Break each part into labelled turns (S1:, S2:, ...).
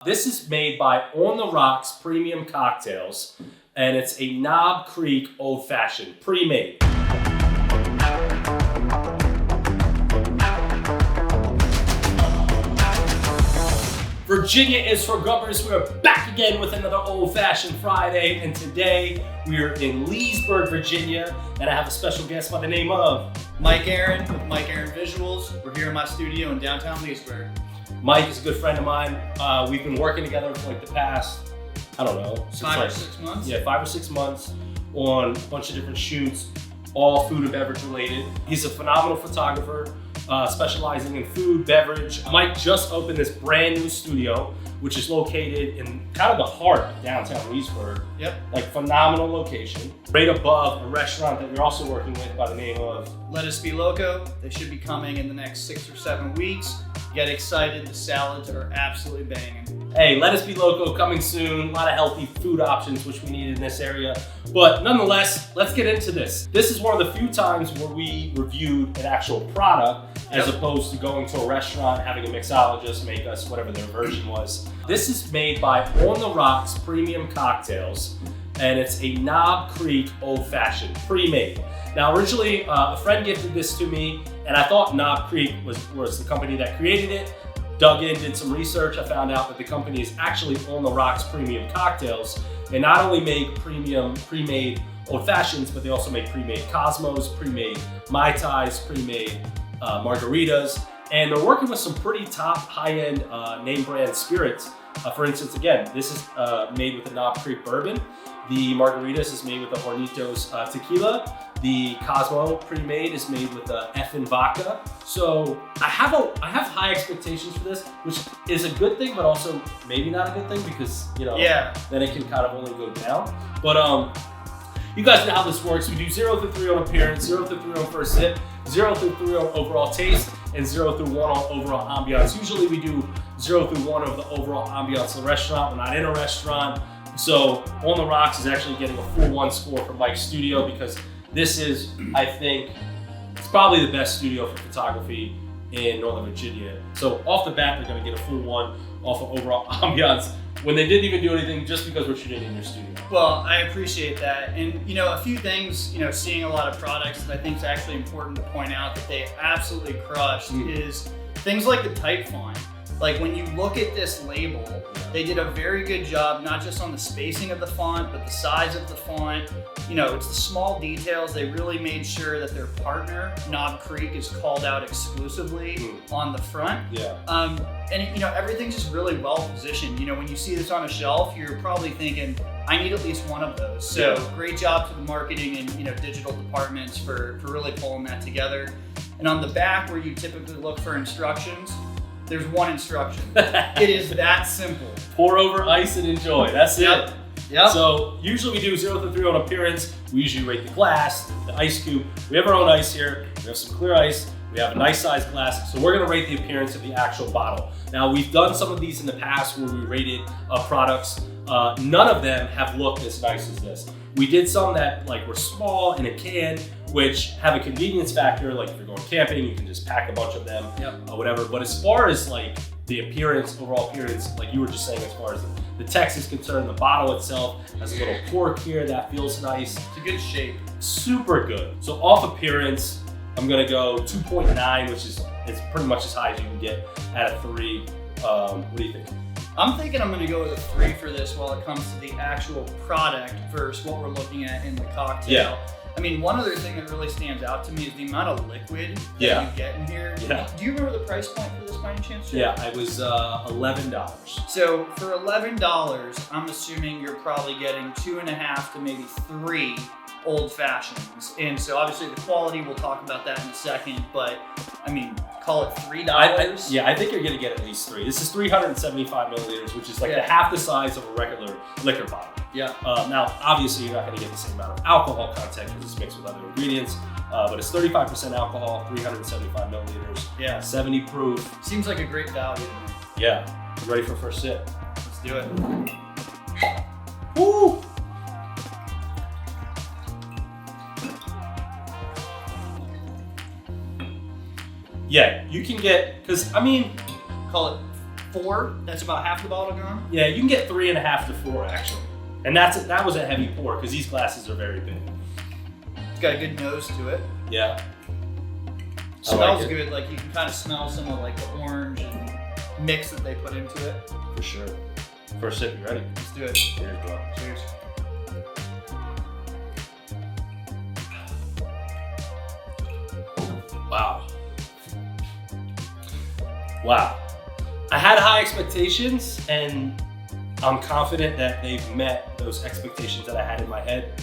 S1: This is made by On the Rocks Premium Cocktails, and it's a Knob Creek Old Fashioned, pre-made. Virginia is for Grubbers. We are back again with another Old Fashioned Friday, and today we are in Leesburg, Virginia, and I have a special guest by the name of
S2: Mike Aron with Mike Aron Visuals. We're here in my studio in downtown Leesburg.
S1: Mike is a good friend of mine. We've been working together for like the past, I don't know,
S2: 5 or 6 months?
S1: Yeah, 5 or 6 months on a bunch of different shoots, all food and beverage related. He's a phenomenal photographer, specializing in food, beverage. Mike just opened this brand new studio, which is located in kind of the heart of downtown Leesburg.
S2: Yep.
S1: Like phenomenal location. Right above a restaurant that you're also working with by the name of
S2: Lettuce Be Loco. They should be coming in the next 6 or 7 weeks. Get excited, the salads are absolutely banging.
S1: Hey, Lettuce Be Loco coming soon. A lot of healthy food options, which we need in this area. But nonetheless, let's get into this. This is one of the few times where we reviewed an actual product as opposed to going to a restaurant, having a mixologist make us whatever their version was. This is made by On the Rocks Premium Cocktails, and it's a Knob Creek Old Fashioned, pre-made. Now, originally, a friend gifted this to me, and I thought Knob Creek was the company that created it. Dug in, did some research. I found out that the company is actually On the Rocks Premium Cocktails. They not only make premium pre-made Old Fashions, but they also make pre-made Cosmos, pre-made Mai Tais, pre-made margaritas, and they're working with some pretty top high-end name brand spirits. For instance, again, this is made with the Knob Creek Bourbon. The margaritas is made with the Hornitos tequila. The Cosmo pre-made is made with the Effin vodka. So I have high expectations for this, which is a good thing, but also maybe not a good thing because, you know, then it can kind of only go down. But you guys know how this works. We do 0 through 3 on appearance, 0 through 3 on first sip, 0 through 3 on overall taste, and 0 through 1 on overall ambiance. Usually we do 0 through 1 of the overall ambiance of the restaurant. We're not in a restaurant. So On the Rocks is actually getting a full 1 score from Mike's studio because this is, I think, it's probably the best studio for photography in Northern Virginia. So off the bat, they're gonna get a full 1 off of overall ambiance when they didn't even do anything just because we're shooting in your studio.
S2: Well, I appreciate that. And, you know, a few things, you know, seeing a lot of products that I think is actually important to point out that they absolutely crushed is things like the type font. Like when you look at this label, they did a very good job, not just on the spacing of the font, but the size of the font. You know, it's the small details. They really made sure that their partner, Knob Creek, is called out exclusively on the front. And you know, everything's just really well positioned. You know, when you see this on a shelf, you're probably thinking, I need at least one of those. So great job to the marketing and, you know, digital departments for really pulling that together. And on the back where you typically look for instructions, there's one instruction. It is that simple.
S1: Pour over ice and enjoy. That's it.
S2: Yep.
S1: So usually we do 0 through 3 on appearance. We usually rate the glass, the ice cube. We have our own ice here. We have some clear ice. We have a nice sized glass. So we're gonna rate the appearance of the actual bottle. Now we've done some of these in the past where we rated products. None of them have looked as nice as this. We did some that like were small in a can, which have a convenience factor. Like if you're going camping, you can just pack a bunch of them or whatever. But as far as like the appearance, overall appearance, like you were just saying, as far as the text is concerned, the bottle itself has a little cork here that feels nice.
S2: It's a good shape.
S1: Super good. So off appearance, I'm gonna go 2.9, which is pretty much as high as you can get at a 3. What do you think?
S2: I'm thinking I'm gonna go with a 3 for this while it comes to the actual product versus what we're looking at in the cocktail. I mean, one other thing that really stands out to me is the amount of liquid that you get in here. Do you remember the price point for this by any chance, Jeff?
S1: Yeah, it was $11.
S2: So for $11, I'm assuming you're probably getting 2.5 to maybe 3 Old Fashions. And so obviously the quality, we'll talk about that in a second, but I mean, call it $3.
S1: I think you're gonna get at least 3. This is 375 milliliters, which is like half the size of a regular liquor bottle. Now, obviously you're not gonna get the same amount of alcohol content because it's mixed with other ingredients, but it's 35% alcohol, 375 milliliters, 70 proof.
S2: Seems like a great value.
S1: You ready for first sip?
S2: Let's do it.
S1: Woo! Yeah, you can get, because I mean,
S2: call it 4. That's about half the bottle gone.
S1: Yeah, you can get 3.5 to 4 actually. And that was a heavy pour because these glasses are very big.
S2: It's got a good nose to it.
S1: Yeah.
S2: Smells good. Like you can kind of smell some of like the orange and mix that they put into it.
S1: For sure. First sip, you ready?
S2: Let's do it.
S1: Cheers, bro.
S2: Cheers.
S1: Wow. Wow. I had high expectations, and I'm confident that they've met those expectations that I had in my head,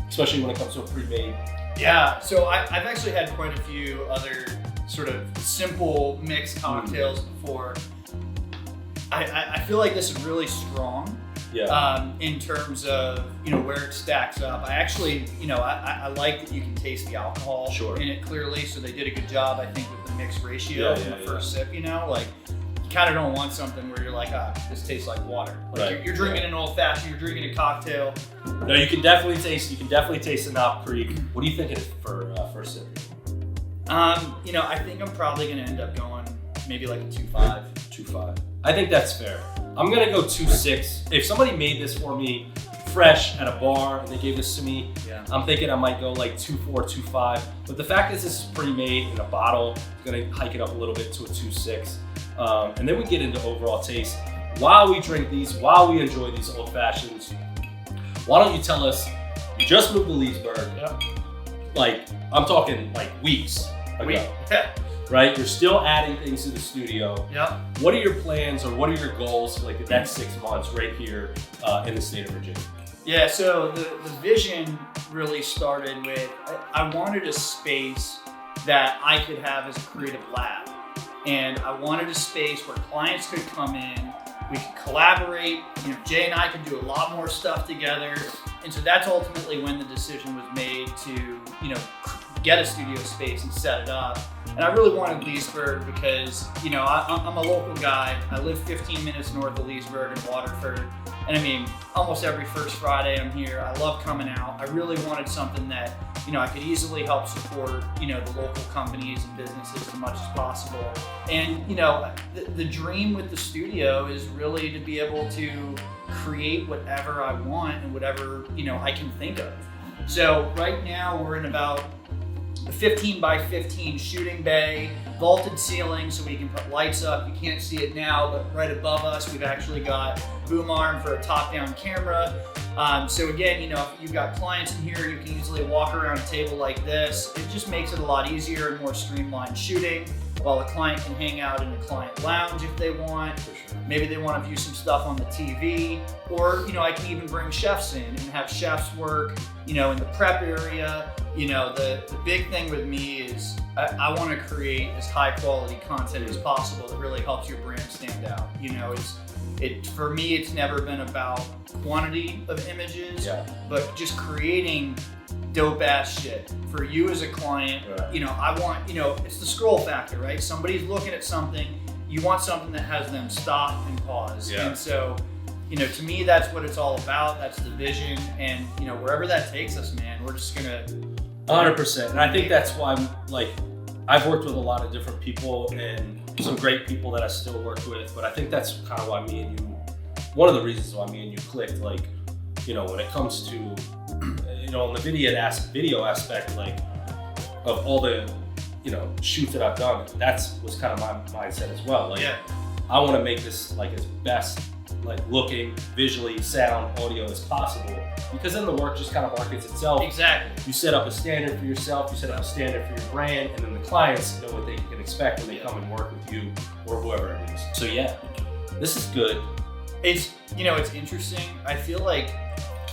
S1: especially when it comes to a pre-made.
S2: Yeah, so I've actually had quite a few other sort of simple mixed cocktails before. I feel like this is really strong.
S1: Yeah.
S2: In terms of where it stacks up. I actually I like that you can taste the alcohol in it clearly. So they did a good job, I think, with the mix ratio in the first sip. Like you kind of don't want something where you're like, this tastes like water. Like you're drinking an old fashioned, you're drinking a cocktail.
S1: No, you can definitely taste the Knob Creek. What are you thinking for first sip?
S2: I think I'm probably gonna end up going maybe like a 2.5.
S1: 2.5. I think that's fair. I'm gonna go 2.6. If somebody made this for me fresh at a bar and they gave this to me, I'm thinking I might go like 2.4, 2.5. But the fact is this is pre-made in a bottle. I'm gonna hike it up a little bit to a 2.6. And then we get into overall taste. While we drink these, while we enjoy these old fashions, why don't you tell us, you just moved to Leesburg. Like, I'm talking like weeks ago. Right? You're still adding things to the studio. What are your plans or what are your goals for like the next 6 months right here in the state of Virginia?
S2: Yeah, so the vision really started with, I wanted a space that I could have as a creative lab. And I wanted a space where clients could come in, we could collaborate, Jay and I could do a lot more stuff together. And so that's ultimately when the decision was made to, get a studio space and set it up. And I really wanted Leesburg because, I'm a local guy. I live 15 minutes north of Leesburg in Waterford. And I mean, almost every first Friday I'm here. I love coming out. I really wanted something that, I could easily help support, the local companies and businesses as much as possible. And, the dream with the studio is really to be able to create whatever I want and whatever, I can think of. So right now we're in about a 15 by 15 shooting bay, vaulted ceiling so we can put lights up. You can't see it now, but right above us we've actually got boom arm for a top-down camera. So again, if you've got clients in here, you can easily walk around a table like this. It just makes it a lot easier and more streamlined shooting, while a client can hang out in a client lounge if they want. For sure. Maybe they want to view some stuff on the TV, or I can even bring chefs in and have chefs work, in the prep area. The big thing with me is I want to create as high quality content as possible that really helps your brand stand out. For me, it's never been about quantity of images, but just creating dope ass shit for you as a client. I want, it's the scroll factor, right? Somebody's looking at something, you want something that has them stop and pause. And so, to me, that's what it's all about. That's the vision. And, wherever that takes us, man, we're just gonna
S1: 100%. And I think that's why, I've worked with a lot of different people and some great people that I still work with, but I think that's kind of why one of the reasons why me and you clicked, when it comes to, on the video aspect, of all the, shoots that I've done, was kind of my mindset as well. I want to make this as best, looking, visually, sound, audio as possible, because then the work just kind of markets itself.
S2: Exactly.
S1: You set up a standard for yourself, you set up a standard for your brand, and then the clients know what they can expect when they come and work with you or whoever it is. So this is good.
S2: It's, it's interesting. I feel like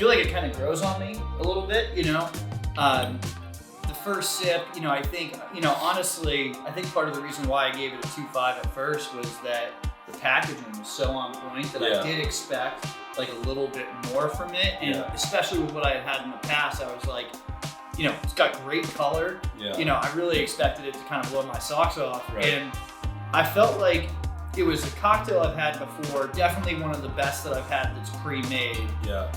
S2: it kind of grows on me a little bit, The first sip, I think, honestly, I think part of the reason why I gave it a 2.5 at first was that the packaging was so on point that I did expect a little bit more from it. And especially with what I had in the past, I was like, it's got great color. I really expected it to kind of blow my socks off. And I felt like It was a cocktail I've had before. Definitely one of the best that I've had that's pre-made.
S1: Yeah.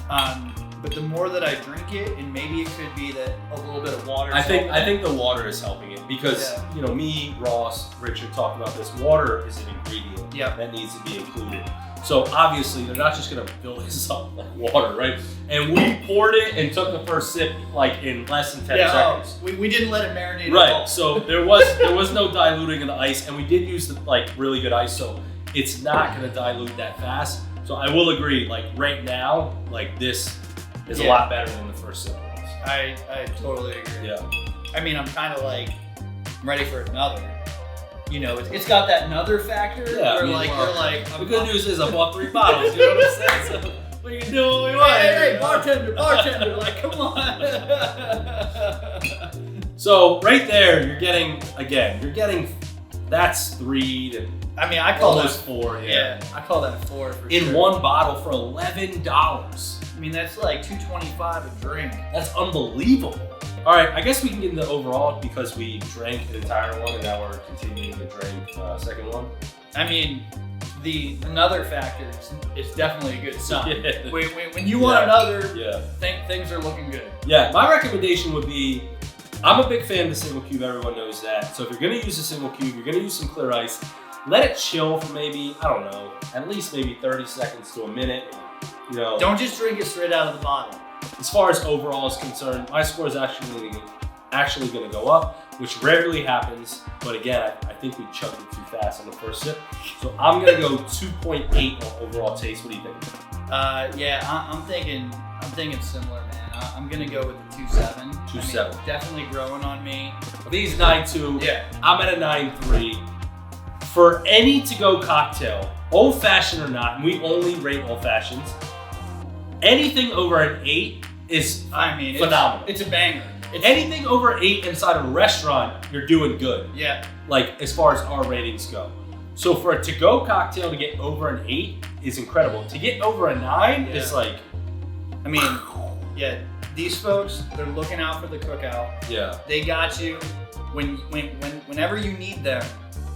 S2: But the more that I drink it, and maybe it could be that a little bit of water.
S1: I think the water is helping it because you know, me, Ross, Richard talked about this. Water is an ingredient that needs to be included. So obviously they're not just gonna fill this up like water, right? And we poured it and took the first sip like in less than 10 seconds.
S2: We didn't let it marinate
S1: Right.
S2: at all.
S1: So there was no diluting of the ice, and we did use the like really good ice, so it's not gonna dilute that fast. So I will agree, like right now, like this is a lot better than the first sip was.
S2: I totally agree.
S1: Yeah.
S2: I mean, I'm kind of like, I'm ready for another. You know, it's got that another factor.
S1: Yeah,
S2: where
S1: I mean,
S2: like
S1: well,
S2: you're like.
S1: The good news is I bought 3 bottles. You know what I'm saying? So we can do what we want.
S2: Hey, bartender, like, come on.
S1: So right there, you're getting that's 3 to
S2: I mean, I call
S1: almost
S2: that
S1: 4.
S2: Yeah, I call that 4 for
S1: in
S2: sure.
S1: one bottle for $11.
S2: I mean, that's like $2.25 a drink.
S1: That's unbelievable. All right, I guess we can get into overall because we drank the entire one and now we're continuing to drink second one.
S2: I mean, another factor is definitely a good sign.
S1: Yeah.
S2: When you want another, things are looking good.
S1: Yeah, my recommendation would be, I'm a big fan of the single cube, everyone knows that. So if you're gonna use a single cube, you're gonna use some clear ice, let it chill for maybe, I don't know, at least maybe 30 seconds to a minute. You know,
S2: don't just drink it straight out of the bottle.
S1: As far as overall is concerned, my score is actually going to go up, which rarely happens. But again, I think we chugged it too fast on the first sip. So I'm going to go 2.8 on overall taste. What do you think?
S2: I'm thinking similar, man. I'm going to go with the 2.7.
S1: 2.7.
S2: I mean, definitely growing on me.
S1: These 9.2.
S2: Yeah.
S1: I'm at a 9.3. For any to-go cocktail, old fashioned or not, and we only rate old fashions, anything over an 8 is phenomenal.
S2: It's a banger.
S1: Anything over 8 inside a restaurant, you're doing good.
S2: Yeah.
S1: Like as far as our ratings go. So for a to-go cocktail to get over an 8 is incredible. To get over a 9 is like,
S2: I mean, these folks, they're looking out for the cookout.
S1: Yeah.
S2: They got you whenever you need them.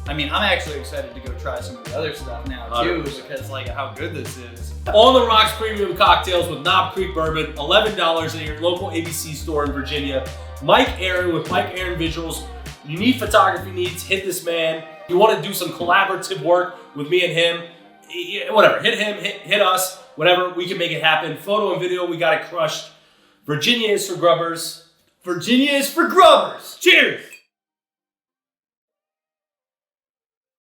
S2: I mean, I'm actually excited to go try some of the other stuff now too,
S1: 100%.
S2: because like how good this is.
S1: On the Rocks Premium Cocktails with Knob Creek Bourbon, $11 at your local ABC store in Virginia. Mike Aron with Mike Aron Visuals. You need photography needs, hit this man. You want to do some collaborative work with me and him, whatever, hit him, hit us, whatever, we can make it happen. Photo and video, we got it crushed. Virginia is for Grubbers.
S2: Virginia is for Grubbers.
S1: Cheers!